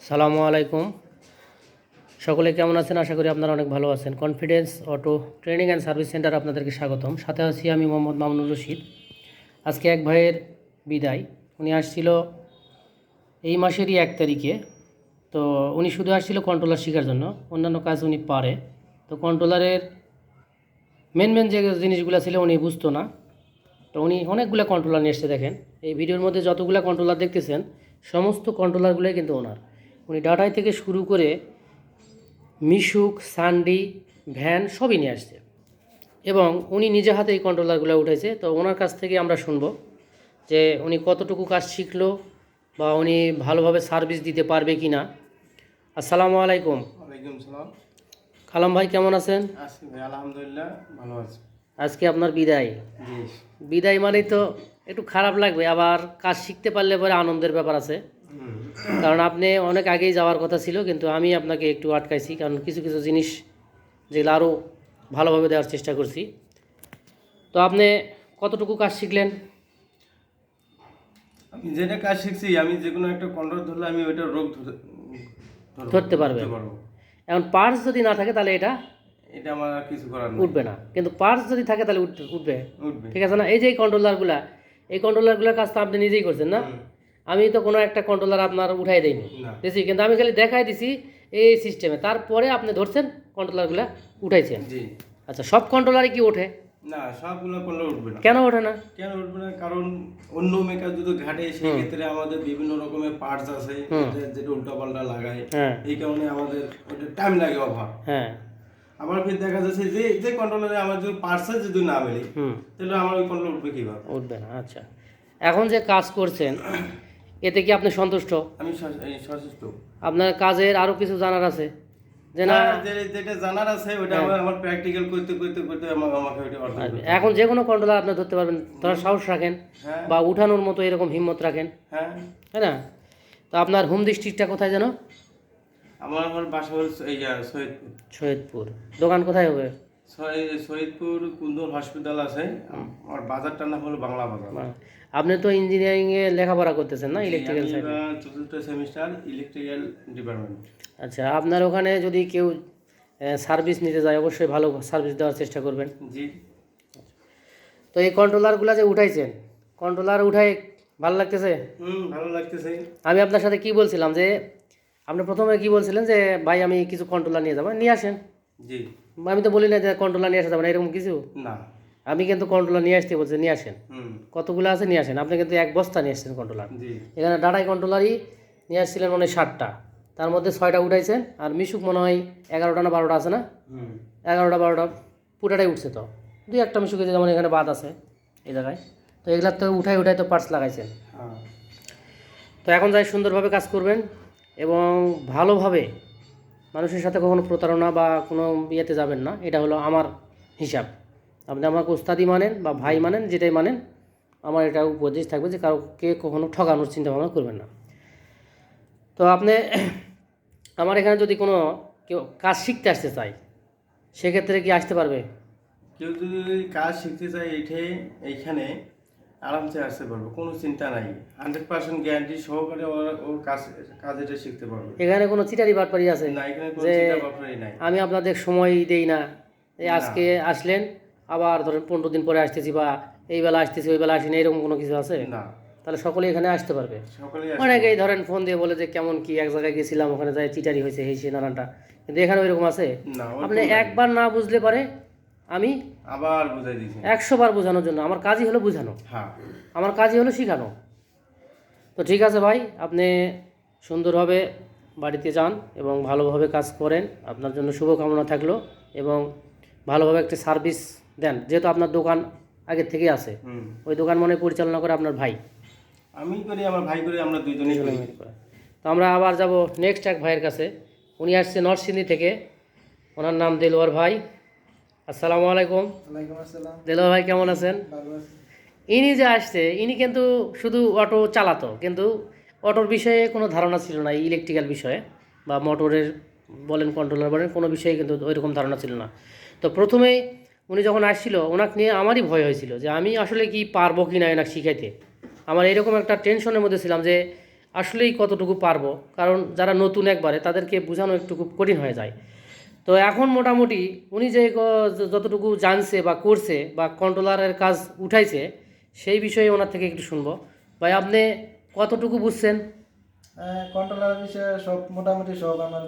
সালামু আলাইকুম। সকলে কেমন আছেন? আশা করি আপনারা অনেক ভালো আছেন। Confidence auto training and service centre আপনাদেরকে স্বাগতম। সাথে আছি আমি মোহাম্মদ মামুনুর রশিদ। আজকে এক ভাইয়ের বিদায়। উনি আসছিল এই মাসেরই 1 তারিখে। তো উনি শুধু আসছিল কন্ট্রোলার শেখার জন্য, অন্যান্য কাজ উনি পারে। তো কন্ট্রোলারের মেন যে জিনিসগুলো ছিল উনি বুঝতো না। তো উনি অনেকগুলো কন্ট্রোলার নিয়ে এসছে। দেখেন এই ভিডিওর মধ্যে যতগুলো কন্ট্রোলার দেখতেছেন সমস্ত কন্ট্রোলারগুলোই কিন্তু ওনার। উনি ডাটাই থেকে শুরু করে মিশুক, সান্ডি, ভ্যান সবই নিয়ে আসছে এবং উনি নিজে হাতে এই কন্ট্রোলারগুলো উঠেছে। তো ওনার কাছ থেকে আমরা শুনবো যে উনি কতটুকু কাজ শিখলো বা উনি ভালোভাবে সার্ভিস দিতে পারবে কি না। আসসালামু আলাইকুম। ওয়ালাইকুম সালাম। কালাম ভাই কেমন আছেন? আছি ভাই, আলহামদুলিল্লাহ ভালো আছি। আজকে আপনার বিদায়। জি। বিদায় মানেই তো একটু খারাপ লাগবে, আবার কাজ শিখতে পারলে পরে আনন্দের ব্যাপার আছে। কারণ আপনি অনেক আগেই যাওয়ার কথা ছিল, কিন্তু আমি আপনাকে একটু আটকাইছি, কারণ কিছু কিছু জিনিস যেগুলো আরও ভালোভাবে দেওয়ার চেষ্টা করছি। তো আপনি কতটুকু কাজ শিখলেন? আমি যেটা কাজ শিখছি, আমি যে কোনো একটা কন্ট্রোল ধরলে আমি ওইটা রোগ ধরতে পারবেন। এখন পার্টস যদি না থাকে তাহলে এটা এটা আমার আর কিছু করার নেই। উঠবে না, কিন্তু পার্টস যদি থাকে তাহলে উঠবে। উঠবে। ঠিক আছে না? এই যে এই কন্ট্রোলারগুলোর কাজ তো আপনি নিজেই করছেন না? আমি তো কোনো একটা কন্ট্রোলার আপনার উঠাই দেইনি, দিছি, কিন্তু আমি খালি দেখাই দিছি এই সিস্টেমে। তারপরে আপনি ধরছেন কন্ট্রোলারগুলো উঠাইছেন। জি। আচ্ছা, সব কন্ট্রোলারই কি ওঠে? না, সবগুলো কন্ট্রোল উঠবে না। কেন ওঠে না? কেন উঠবে না? কারণ অন্য মেকার যদি ঘাটে, সেই ক্ষেত্রে আমাদের বিভিন্ন রকমের পার্টস আছে যেটা উল্টাপাল্টা লাগায়। হ্যাঁ এই কারণে আমাদের ওটা টাইম লাগে ওভার। হ্যাঁ। আবার ফির দেখা যাচ্ছে যে যে কন্ট্রোলারে আমার যদি পার্টস যদি না মেলে, তাহলে আমার ওই কন্ট্রোল উঠবে কিভাবে? উঠবে না। আচ্ছা, এখন যে কাজ করছেন এতে কি আপনি সন্তুষ্ট? আমি সচেষ্ট। আপনার কাজের আরো কিছু জানার আছে যে না? যেটা জানার আছে ওটা আমার প্র্যাকটিক্যাল করতে করতে করতে আমাকে ওটা অর্জন করতে হবে। এখন যে কোনো কন্ট্রোলার আপনি ধরতে পারবেন, ধরার সাহস রাখেন বা উঠানোর মতো এরকম হিম্মত রাখেন, হ্যাঁ, তাই না? তো আপনার হোম ডিস্ট্রিক্টটা কোথায় যেন? আমার বাসা হল সৈয়দপুর। সৈয়দপুর। দোকান কোথায় হবে? সৈয়দপুর কুন্দল হসপিটাল আছে। আমার বাজারটার নাম হলো বাংলা বাজার। আপনি তো ইঞ্জিনিয়ারিংয়ে লেখাপড়া করতেছেন না? ইলেকট্রিক্যাল সাইডে। চতুর্থ সেমিস্টার, ইলেকট্রিক্যাল ডিপার্টমেন্ট। আচ্ছা, আপনার ওখানে যদি কেউ সার্ভিস নিতে যায় অবশ্যই ভালো সার্ভিস দেওয়ার চেষ্টা করবেন। জি। তো এই কন্ট্রোলারগুলো যে উঠাইছেন, কন্ট্রোলার উঠাই ভালো লাগতেছে? ভালো লাগতেছে। আমি আপনার সাথে কি বলছিলাম যে আপনি প্রথমে কি বলছিলেন যে ভাই আমি কিছু কন্ট্রোলার নিয়ে যাবো, নিয়ে আসেন। জি। আমি তো বলি না যে কন্ট্রোলার নিয়ে আসা যাবে না এরকম কিছু না, আমি কিন্তু কন্ট্রোলার নিয়ে আসতে বলছি, নিয়ে আসেন। কতগুলো আছে নিয়ে আসেন। আপনি কিন্তু 1 বস্তা নিয়ে আসছেন কন্ট্রোলার। এখানে ডাটাই কন্ট্রোলারই নিয়ে আসছিলেন মনে হয় 60টা, তার মধ্যে 6টা উঠাইছেন, আর মিশুক মনে হয় 11টা না 12টা আছে না? 11টা 12টা পুরাটাই উঠছে। তো 2-1টা মিশুক যেমন এখানে বাদ আছে এই জায়গায়। তো এগুলার তো উঠাই তো পার্টস লাগাইছেন। তো এখন যাই সুন্দরভাবে কাজ করবেন এবং ভালোভাবে, মানুষের সাথে কখনো প্রতারণা বা কোনো ইয়েতে যাবেন না। এটা হলো আমার হিসাব। আপনি আমাকে উস্তাদি মানেন বা ভাই মানেন, যেটাই মানেন, আমার এটা উপদেশ থাকবে যে কাউকে কখনো ঠকানোর চিন্তা ভাবনা করবেন না। তো আপনি আমার এখানে যদি কোনো কেউ কাজ শিখতে আসতে চায় সেক্ষেত্রে কি আসতে পারবে? কেউ যদি কাজ শিখতে চায় এইখানে আরামসে আসতে পারবো, কোনো চিন্তা নাই। 100% গ্যারান্টি সহকারে ওর কাজ এটা শিখতে পারবে। এখানে কোনো চিটারি বাটপারি আছে না, এখানে কোনো যে চিন্তা ভাবনাই নাই। আমি আপনাদের সময় দেই না, এই আজকে আসলেন আবার ধরেন 15 দিন পরে আসতেছি বা এই বেলা আসতেছি ওই বেলা আসেনি, এরকম কোনো কিছু আছে? না, তাহলে সকলেই এখানে আসতে পারবে। সকলেই অনেকেই ধরেন ফোন দিয়ে বলে যে কেমন কি, এক জায়গায় গেছিলাম ওখানে যাই চিটারি হয়েছে এই সে নানানটা, কিন্তু এখানে ওইরকম আছে? না, আপনি একবার না বুঝলে পারে আমি আবার বুঝাই দিয়েছি 100 বার বোঝানোর জন্য। আমার কাজই হলো বোঝানো, আমার কাজই হলো শেখানো। তো ঠিক আছে ভাই, আপনি সুন্দরভাবে বাড়িতে যান এবং ভালোভাবে কাজ করেন। আপনার জন্য শুভকামনা থাকলো এবং ভালোভাবে একটা সার্ভিস দেন। যেহেতু আপনার দোকান আগের থেকেই আছে, ওই দোকান মনে পরিচালনা করে আপনার ভাই, আমি করি, আমার ভাই করি, আমরা দুইজনেই করি। তো আমরা আবার যাব নেক্সট এক ভাইয়ের কাছে। উনি আসছে নরসিংদী থেকে, ওনার নাম দেলোয়ার ভাই। আসসালামু আলাইকুম। দেলোয়ার ভাই কেমন আছেন? ইনি যে আসছে ইনি কিন্তু শুধু অটো চালাতো, কিন্তু অটোর বিষয়ে কোনো ধারণা ছিল না, ইলেকট্রিক্যাল বিষয়ে বা মোটরের বলেন কন্ট্রোলার বলেন কোনো বিষয়ে কিন্তু ওইরকম ধারণা ছিল না। তো প্রথমেই উনি যখন আসছিল ওনাকে নিয়ে আমারই ভয় হয়েছিল যে আমি আসলে কি পারবো কি না এনাকে শিখাইতে। আমার এরকম একটা টেনশনের মধ্যে ছিলাম যে আসলেই কতটুকু পারবো, কারণ যারা নতুন একবারে তাদেরকে বোঝানো একটু খুব কঠিন হয়ে যায়। তো এখন মোটামুটি উনি যে যতটুকু জানছে বা করছে বা কন্ট্রোলারের কাজ উঠাইছে সেই বিষয়ে ওনার থেকে একটু শুনবো। ভাই আপনি কতটুকু বুঝছেন? কন্ট্রোলার বিষয়ে সব মোটামুটি সব আমার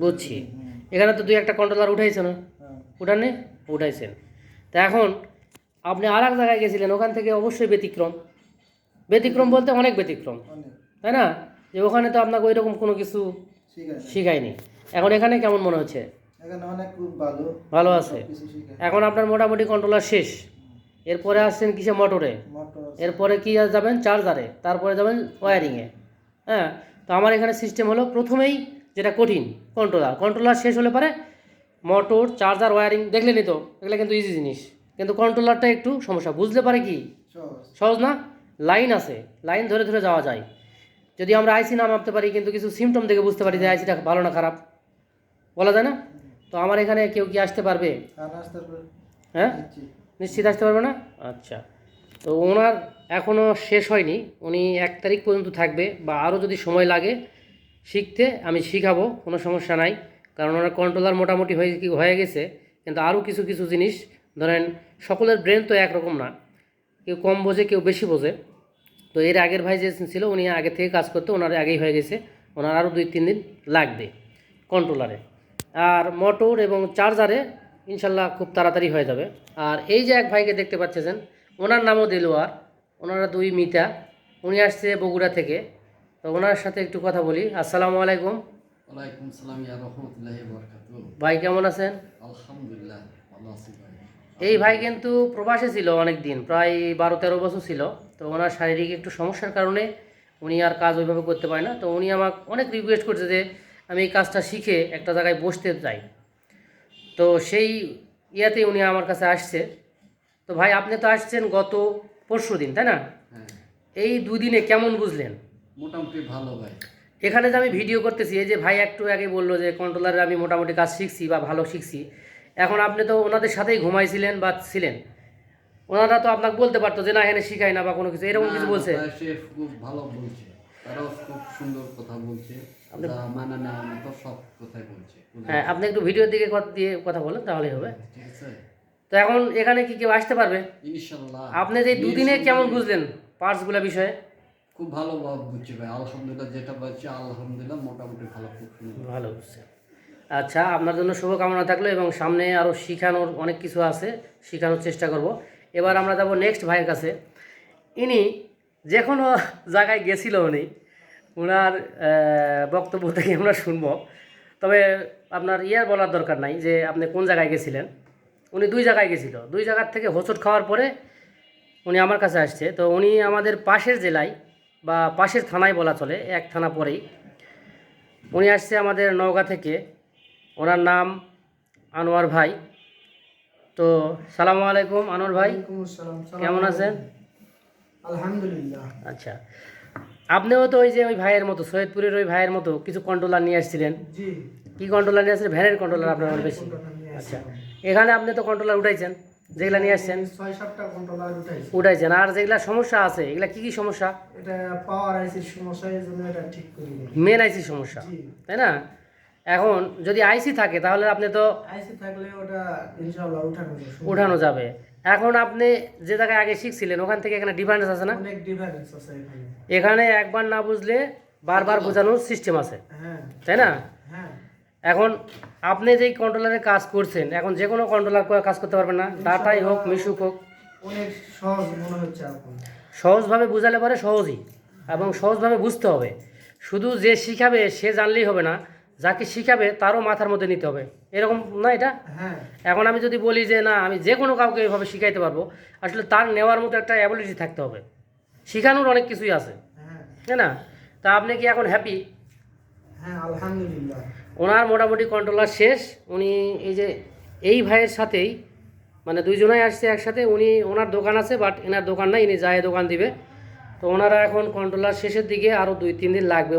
বুঝছি। এখানে তো দুই একটা কন্ট্রোলার উঠাইছে না? হ্যাঁ, উঠানে উঠাইছেন। তা এখন আপনি আর এক জায়গায় গেছিলেন, ওখান থেকে অবশ্যই ব্যতিক্রম। ব্যতিক্রম বলতে অনেক ব্যতিক্রম, অনেক তাই না? যে ওখানে তো আপনাকে ওই রকম কোনো কিছু ঠিক আছে। শিখায়নি। এখন এখানে কেমন মনে হচ্ছে? এখানে অনেক খুব ভালো ভালো আছে। কিছু শিখে এখন আপনার মোটামুটি কন্ট্রোলার শেষ। এরপরে আসছেন কিসে? মোটরে। মোটর এরপরে কি যাবেন? চার্জারে। তারপরে যাবেন ওয়্যারিংয়ে। হ্যাঁ, তো আমার এখানে সিস্টেম হলো প্রথমেই যেটা কঠিন, কন্ট্রোলার শেষ হলে পরে মোটর, চার্জার, ওয়্যারিং দেখলেনই তো, এগুলো কিন্তু ইজি জিনিস। কিন্তু কন্ট্রোলারটা একটু সমস্যা, বুঝতে পারে কি সহজ। সহজ না। লাইন আছে, লাইন ধরে ধরে যাওয়া যায়। যদি আমরা আইসি না মাপতে পারি কিন্তু কিছু সিমটম দেখে বুঝতে পারি যে আইসিটা ভালো না খারাপ, বলা যায় না? তো আমার এখানে কেউ কি আসতে পারবে? আর নাস্তার পর হ্যাঁ, দিচ্ছি। নিশ্চিত আসতে পারবে না? আচ্ছা। তো ওনার এখনও শেষ হয়নি, উনি 1 তারিখ পর্যন্ত থাকবে, বা আরও যদি সময় লাগে শিখতে আমি শিখাবো, কোনো সমস্যা নাই। কারণ ওনার কন্ট্রোলার মোটামুটি হয়ে গেছে, কিন্তু আরও কিছু কিছু জিনিস, ধরেন সকলের ব্রেন তো একরকম না, কেউ কম বোঝে কেউ বেশি বোঝে। তো এর আগের ভাই যে ছিল উনি আগে থেকে কাজ করতে, ওনার আগেই হয়ে গেছে, ওনার আরও 2-3 দিন লাগবে কন্ট্রোলারে। আর মোটর এবং চার্জারে ইনশাল্লাহ খুব তাড়াতাড়ি হয়ে যাবে। আর এই যে এক ভাইকে দেখতে পাচ্ছেন, ওনার নামও দেলোয়ার, ওনারা 2 মিতা, উনি আসছে বগুড়া থেকে। তো ওনার সাথে একটু কথা বলি। আসসালামু আলাইকুম। ওয়ালাইকুম সালাম ইয়া রাহমাতুল্লাহি ওয়া বারাকাতুহু। ভাই কেমন আছেন? আলহামদুলিল্লাহ ভালো আছি ভাই। এই ভাই কিন্তু প্রবাসে ছিল অনেক দিন, প্রায় 12-13 বছর ছিল। তো ওনার শারীরিক একটু সমস্যার কারণে উনি আর কাজ ওইভাবে করতে পারে না। তো উনি আমাকে অনেক রিকোয়েস্ট করছে যে আমি এই কাজটা শিখে একটা জায়গায় বসতে চাই। তো সেই ইয়াতেই উনি আমার কাছে আসছে। তো ভাই আপনি তো আসছেন গত পরশুদিন, তাই না? হ্যাঁ, এই 2 দিনে কেমন বুঝলেন? মোটামুটি ভালো ভাই। এখানে যে আমি ভিডিও করতেছি, এই যে ভাই একটু আগে বললো যে কন্ট্রোলারে আমি মোটামুটি কাজ শিখছি বা ভালো শিখছি। এখন আপনি তো ওনাদের সাথেই ঘুমাইছিলেন বা ছিলেন, ওনারা তো আপনাকে বলতে পারতো যে না এখানে শিখাই না বা কোনো কিছু, এরকম কিছু না, বলছে? ভাই, সে খুব ভালো বলছে, তারাও খুব সুন্দর কথা বলছে, যা মানা নেওয়ার মতো সব কথাই বলছে। হ্যাঁ, আপনি একটু ভিডিওর দিকে দিয়ে কথা বলেন তাহলেই হবে। ঠিক আছে, তো এখন এখানে কি কেউ আসতে পারবে? ইনশাল্লাহ। আপনি যে 2 দিনে কেমন বুঝলেন পার্টসগুলো বিষয়ে? খুব ভালো ভাব বুঝছে ভাই, আলহামদুলিল্লাহ। যেটা বলছে আলহামদুলিল্লাহ, মোটামুটি ভালো, খুব সুন্দর। ভালো বুঝছেন। আচ্ছা, আপনার জন্য শুভকামনা থাকলো, এবং সামনে আরও শিখানোর অনেক কিছু আছে, শেখানোর চেষ্টা করব। এবার আমরা যাব নেক্সট ভাইয়ের কাছে। ইনি যে কোনো জায়গায় গেছিল, উনি ওনার বক্তব্য থেকে আমরা শুনবো। তবে আপনার বলার দরকার নাই যে আপনি কোন জায়গায় গেছিলেন। উনি 2 জায়গায় গেছিল, 2 জায়গার থেকে হোঁচট খাওয়ার পরে উনি আমার কাছে আসছে। তো উনি আমাদের পাশের জেলায় বা পাশের থানায় বলা চলে, 1 থানা পরেই উনি আসছে আমাদের নওগাঁ থেকে। ওনার নাম আনোয়ার ভাই। তো সালামু আলাইকুম আনোয়ার ভাই, ওয়ালাইকুম আসসালাম। কেমন আছেন? আলহামদুলিল্লাহ। আচ্ছা, আপনিও তো ওই যে ওই ভাইয়ের মতো, সৈয়দপুরের ওই ভাইয়ের মতো কিছু কন্ট্রোলার নিয়ে আসছিলেন। জি, কি কন্ট্রোলার নিয়ে আসছিলেন? ভ্যানের কন্ট্রোলার আপনার অনেক বেশি। কন্ট্রোলার নিয়ে আচ্ছা, আসছিলাম। এখানে আপনি তো কন্ট্রোলার উঠাইছেন, যেগুলা নিয়ে আসছেন 6-7টা কন্ট্রোলার উঠাইছি। উঠাইছেন। আর যেগুলা সমস্যা আছে এগুলা কি কি সমস্যা? এটা পাওয়ার আইসির সমস্যা, এই জন্য এটা ঠিক করি নাই। মেন আইসি সমস্যা, জি, তাই না? এখন যদি আইসি থাকে তাহলে আপনি তো আইসি থাকলে ওটা ইনশাআল্লাহ উঠানো যাবে। উঠানো যাবে। এখন আপনি যে জায়গায় আগে শিখছিলেন ওখান থেকে এখানে ডিফারেন্স আছে না? অনেক ডিফারেন্স আছে এখানে। এখানে একবার না বুঝলে বারবার বোঝানোর সিস্টেম আছে, হ্যাঁ, তাই না? হ্যাঁ, এখন আপনি যেই কন্ট্রোলারে কাজ করছেন, এখন যে কোনো কন্ট্রোলার কাজ করতে পারবেন না, ডাটাই হোক মিশুক হোক। অনেক সহজ মনে হচ্ছে এখন। সহজভাবে বুঝালে পরে সহজই, এবং সহজভাবে বুঝতে হবে। শুধু যে শিখাবে সে জানলেই হবে না, যাকে শিখাবে তারও মাথার মধ্যে নিতে হবে, এরকম না এটা? হ্যাঁ, এখন আমি যদি বলি যে না আমি যে কোনো কাউকে এইভাবে শিখাইতে পারবো, আসলে তার নেওয়ার মতো একটা অ্যাবিলিটি থাকতে হবে। শিখানোর অনেক কিছুই আছে, হ্যাঁ, তাই না? তা আপনি কি এখন হ্যাপি? হ্যাঁ, আলহামদুলিল্লাহ। ওনার মোটামুটি কন্ট্রোলার শেষ। উনি এই যে এই ভাইয়ের সাথেই, মানে 2 জনাই আসছে একসাথে। ওনার দোকান আছে, বাট এনার দোকান নাই, ইনি যায় দোকান দিবে। তো ওনারা এখন কন্ট্রোলার শেষের দিকে, আরও 2-3 দিন লাগবে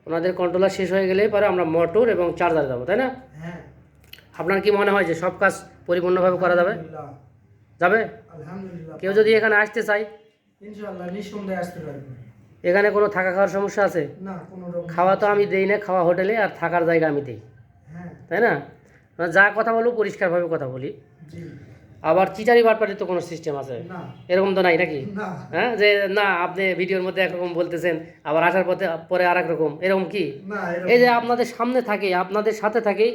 ওনাদের কন্ট্রোলার শেষ হয়ে গেলে পরে আমরা মোটর এবং চার্জার যাবো, তাই না? হ্যাঁ, আপনার কি মনে হয় যে সব কাজ পরিপূর্ণভাবে করা যাবে? আলহামদুলিল্লাহ, যাবে? আলহামদুলিল্লাহ। কেউ যদি এখানে আসতে চায়, ইনশাআল্লাহ নিঃসন্দেহে আসতে পারবে। এখানে কোনো থাকা খাওয়ার সমস্যা আছে? না কোনো রকম খাওয়া তো আমি দেই না, খাওয়া হোটেলে, আর থাকার জায়গা আমি দিই, হ্যাঁ তাই না? মানে যা কথা বলবো পরিষ্কারভাবে কথা বলি। জি আবার চিটারি বাটপাটির তো কোনো সিস্টেম আছে? না এরকম তো নাই নাকি? না হ্যাঁ, যে না আপনি ভিডিওর মধ্যে একরকম বলতেছেন, আবার আসার পরে আর এক রকম, এরকম কি? না এই যে আপনাদের সামনে থাকে, আপনাদের সাথে থাকে,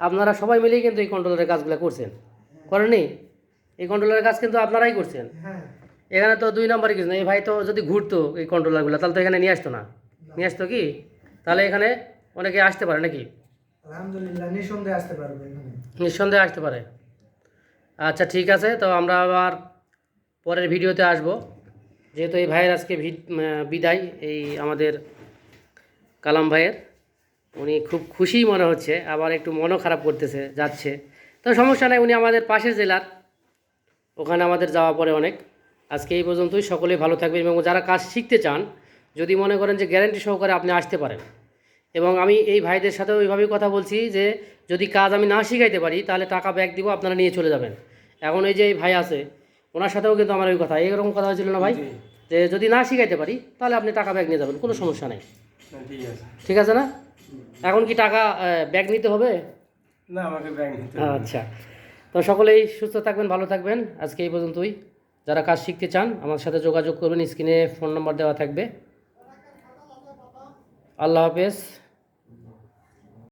আপনারা সবাই মিলেই কিন্তু এই কন্ট্রোলারের কাজগুলো করছেন, করেননি? এই কন্ট্রোলারের কাজ কিন্তু আপনারাই করছেন। হ্যাঁ এখানে তো দুই নম্বরই কিছু না। এই ভাই তো যদি ঘুরতো এই কন্ট্রোলারগুলো, তাহলে তো এখানে নিয়ে আসতো না। নিয়ে আসতো কি? তাহলে এখানে অনেকে আসতে পারে নাকি? আলহামদুলিল্লাহ নিঃসন্দেহে আসতে পারবে এখানে। নিঃসন্দেহে আসতে পারে। আচ্ছা ঠিক আছে, তো আমরা আবার পরের ভিডিওতে আসব। যেহেতু এই ভাইয়ের আজকে বিদায়, এই আমাদের কালাম ভাইয়ের, উনি খুব খুশি মনে হচ্ছে, আবার একটু মনও খারাপ করতেছে যাচ্ছে। তো সমস্যা নাই, উনি আমাদের পাশের জেলার, ওখানে আমাদের যাওয়া পড়ে অনেক। আজকে এই পর্যন্তই, সকলেই ভালো থাকবেন, এবং যারা কাজ শিখতে চান, যদি মনে করেন যে গ্যারান্টি সহকারে আপনি আসতে পারেন, এবং আমি এই ভাইদের সাথেও ওইভাবেই কথা বলছি যে যদি কাজ আমি না শিখাইতে পারি তাহলে টাকা ব্যাক দিব, আপনারা নিয়ে চলে যাবেন। এখন এই যে এই ভাই আছে, ওনার সাথেও কিন্তু আমার ওই কথা, এরকম কথা হয়েছিল না ভাই, জি। যে যদি না শিখাইতে পারি তাহলে আপনি টাকা ব্যাক নিয়ে যাবেন, কোনো সমস্যা নেই। না, ঠিক আছে। ঠিক আছে না? এখন কি টাকা ব্যাক নিতে হবে? না, আমাকে ব্যাংক নিতে হবে। আচ্ছা, তো সকলেই সুস্থ থাকবেন, ভালো থাকবেন। আজকে এই পর্যন্তই। যারা কাজ শিখতে চান আমার সাথে যোগাযোগ করবেন, স্ক্রিনে ফোন নম্বর দেওয়া থাকবে। আল্লাহ হাফেজ।